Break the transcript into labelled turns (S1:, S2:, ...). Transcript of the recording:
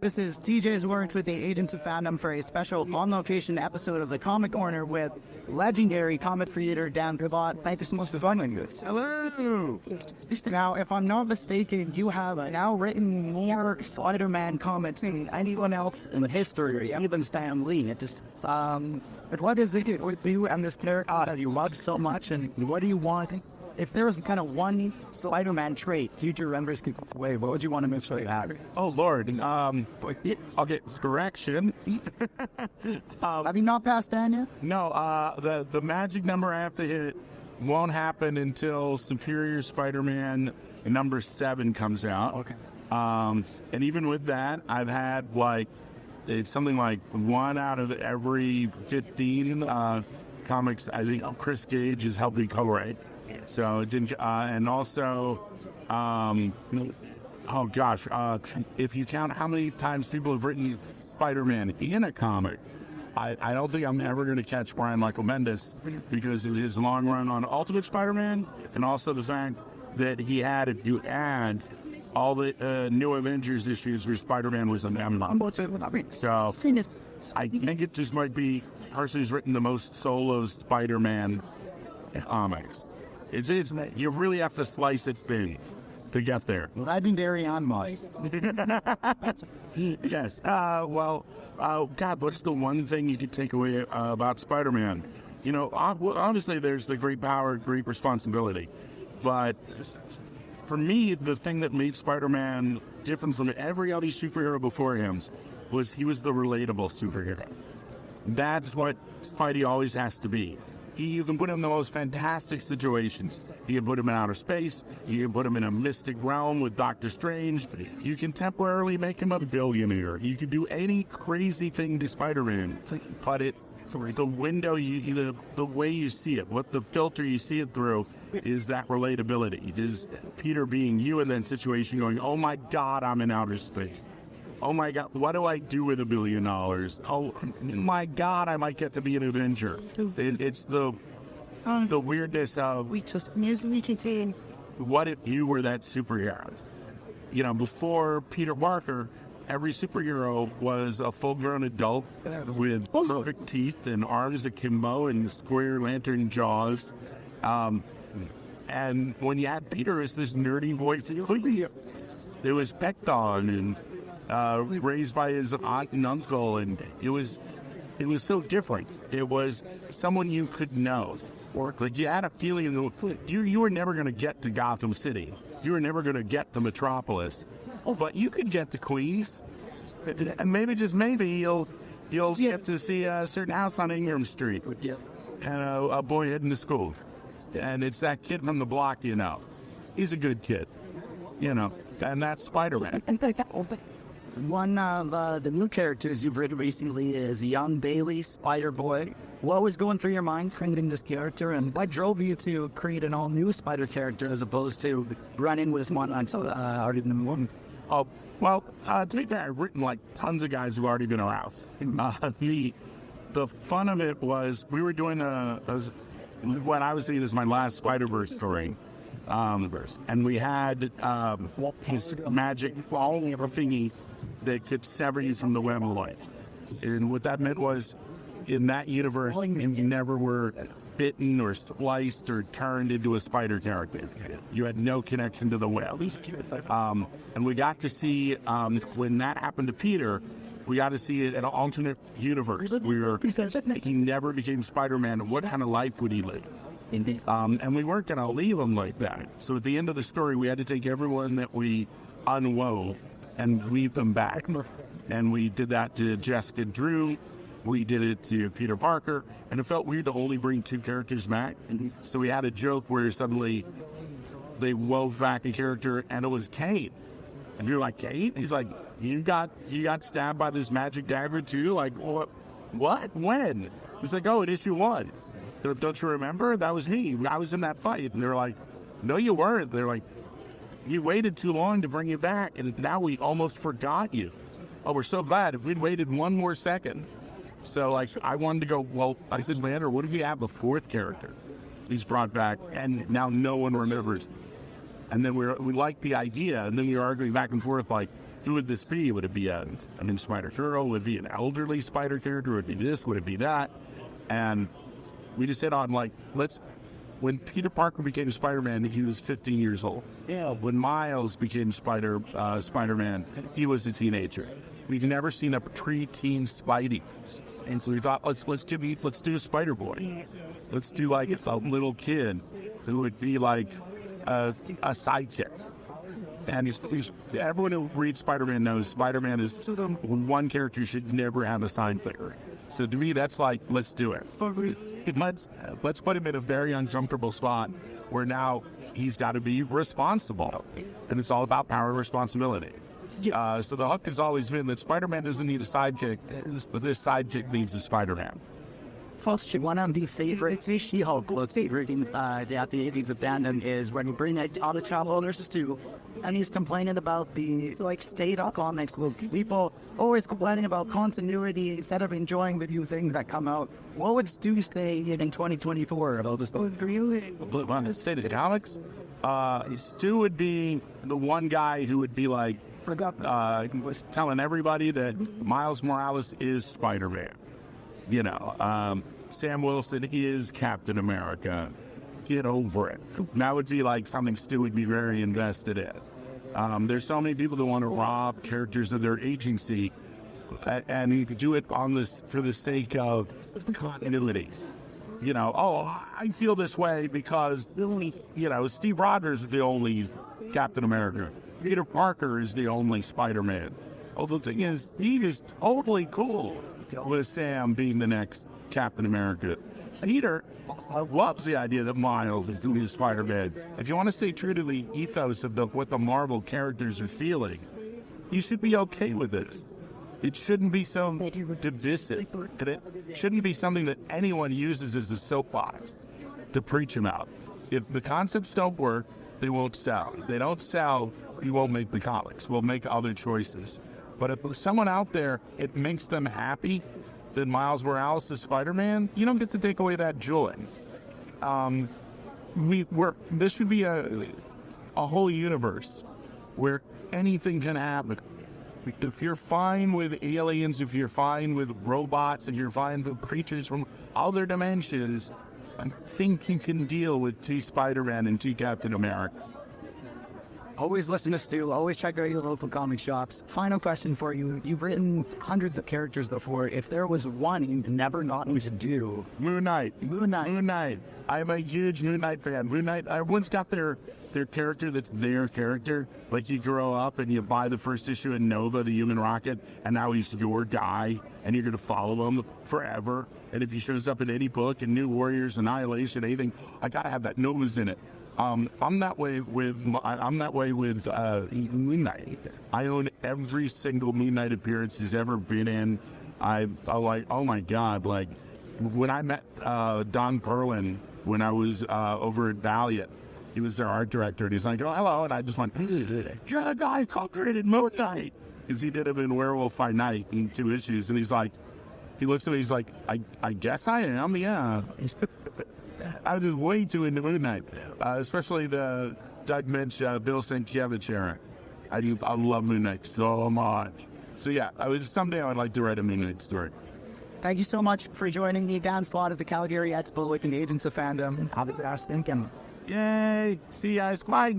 S1: This is TJ's worked with the Agents of Fandom for a special on-location episode of the Comic Corner with legendary comic creator Dan Slott. Thank you so much for joining us.
S2: Hello!
S1: Now, if I'm not mistaken, you have now written more Spider-Man comics than anyone else in the history, even Stan Lee. But what is it with you and this character that you love so much, and what do you want? If there was kind of one Spider-Man trait future members could take away, what would you want to make sure you have?
S2: Oh, Lord. Okay, correction.
S1: Have you not passed Dan yet?
S2: No, the magic number I have to hit won't happen until Superior Spider-Man number 7 comes out.
S1: Okay.
S2: And even with that, I've had it's something like 1 out of every 15 comics. I think Chris Gage has helped me co-write. So it didn't, and also, oh gosh, if you count how many times people have written Spider-Man in a comic, I don't think I'm ever going to catch Brian Michael Bendis because of his long run on Ultimate Spider-Man, and also the fact that he had, if you add all the New Avengers issues where Spider-Man was a member. So I think it just might be the person who's written the most solo Spider-Man comics. It's you really have to slice it big to get there.
S1: Legendary on Mike.
S2: Yes. God, what's the one thing you could take away about Spider-Man? You know, obviously there's the great power, great responsibility. But for me, the thing that made Spider-Man different from every other superhero before him was he was the relatable superhero. That's what Spidey always has to be. You can put him in the most fantastic situations. You can put him in outer space. You can put him in a mystic realm with Doctor Strange. You can temporarily make him a billionaire. You can do any crazy thing to Spider-Man. But the window, the way you see it, what the filter you see it through is that relatability. It is Peter being you in that situation going, oh my God, I'm in outer space. Oh my God, what do I do with $1 billion? Oh my God, I might get to be an Avenger. It's the weirdness of what if you were that superhero? You know, before Peter Parker, every superhero was a full-grown adult with perfect teeth and arms akimbo and square lantern jaws. And when you had Peter as this nerdy boy, there was pecked on and raised by his aunt and uncle, and it was so different. It was someone you could know, or like you had a feeling that you were never going to get to Gotham City, you were never going to get to Metropolis, but you could get to Queens, and maybe just maybe you'll get to see a certain house on Ingram Street, and a boy heading to school, and it's that kid from the block, you know, he's a good kid, you know, and that's Spider-Man.
S1: One of the new characters you've written recently is young Bailey, Spider-Boy. What was going through your mind creating this character, and what drove you to create an all-new Spider character as opposed to running with one that's already been one?
S2: Oh, well, to be fair, I've written like tons of guys who've already been around. The fun of it was we were doing what I was thinking is my last Spider-Verse story. And we had his magic falling of a thingy that could sever you from the web of life. And what that meant was, in that universe, you never were bitten or spliced or turned into a spider character. You had no connection to the web. And we got to see, when that happened to Peter, we got to see it in an alternate universe where he never became Spider-Man. What kind of life would he live? And we weren't going to leave him like that. So at the end of the story, we had to take everyone that we unwove and weave them back. And we did that to Jessica Drew. We did it to Peter Parker. And it felt weird to only bring 2 characters back. So we had a joke where suddenly they wove back a character and it was Kate. And you're like, Kate? He's like, you got stabbed by this magic dagger too? Like, what? When? It's like, oh, in issue 1. Don't you remember? That was me. I was in that fight. And they're like, no, you weren't. They're like, you waited too long to bring you back, and now we almost forgot you. Oh, we're so glad. If we'd waited 1 more second. So, like, I wanted to go, well, I said, Lander, what if you have a 4th character he's brought back, and now no one remembers? And then we liked the idea, and then we were arguing back and forth, like, who would this be? Would it be a new Spider-Girl? Would it be an elderly Spider character? Would it be this? Would it be that? And we just hit on, like, when Peter Parker became Spider-Man, he was 15 years old.
S1: Yeah.
S2: When Miles became Spider-Man, he was a teenager. We've never seen a pre-teen Spidey. And so we thought, let's do Spider-Boy. Let's do, like, a little kid who would be like a sidekick. And everyone who reads Spider-Man knows Spider-Man is one character should never have a sidekick. So to me, that's like, let's do it. Let's put him in a very uncomfortable spot where now he's got to be responsible. And it's all about power and responsibility. So the hook has always been that Spider-Man doesn't need a sidekick, but this sidekick needs a Spider-Man.
S1: First, one of the favorite She-Hulk looks reading the Agents of Fandom is when you bring all the child owners too, and he's complaining about the state of comics with people always complaining about continuity instead of enjoying the new things that come out. What would Stu say in 2024 about this? Really?
S2: On the state of the comics, Stu would be the one guy who would be like, was telling everybody that Miles Morales is Spider-Man. You know, Sam Wilson is Captain America. Get over it. That would be like something Stu would be very invested in. There's so many people that want to rob characters of their agency, and you could do it for the sake of continuity. You know, I feel this way because, you know, Steve Rogers is the only Captain America. Peter Parker is the only Spider-Man. Although the thing is, Steve is totally cool with Sam being the next Captain America. Peter loves the idea that Miles is doing Spider-Man. If you want to stay true to the ethos of what the Marvel characters are feeling, you should be okay with this. It shouldn't be so divisive. It shouldn't be something that anyone uses as a soapbox to preach them out. If the concepts don't work, they won't sell. If they don't sell, we won't make the comics. We'll make other choices. But if someone out there, it makes them happy that Miles Morales is Spider-Man, you don't get to take away that joy. This should be a whole universe where anything can happen. If you're fine with aliens, if you're fine with robots, if you're fine with creatures from other dimensions, I think you can deal with two Spider-Man and two Captain America.
S1: Always listen to Stu. Always check out your local comic shops. Final question for you. You've written hundreds of characters before. If there was one you've never gotten to do.
S2: Moon Knight. I'm a huge Moon Knight fan. Moon Knight, everyone's got their character that's their character. Like you grow up and you buy the first issue of Nova, the human rocket, and now he's your guy, and you're going to follow him forever. And if he shows up in any book, in New Warriors, Annihilation, anything, I got to have that Nova's in it. I'm that way with Moon Knight. I own every single Moon Knight appearance he's ever been in. I'm like, oh my God, like when I met Don Perlin when I was over at Valiant, he was their art director, and he's like, oh, hello, and I just went, you're the guy who created Moon Knight, because he did him in Werewolf by Night in 2 issues, and he's like, he looks at me, he's like, I guess I am, yeah. I was just way too into Moon Knight, especially the Doug Mitch, Bill Sienkiewicz era. I love Moon Knight so much. So yeah, someday I would like to write a Moon Knight story.
S1: Thank you so much for joining me, Dan Slott, at the Calgary Expo with the Agents of Fandom. Have a good afternoon.
S2: Yay! See you guys. Bye.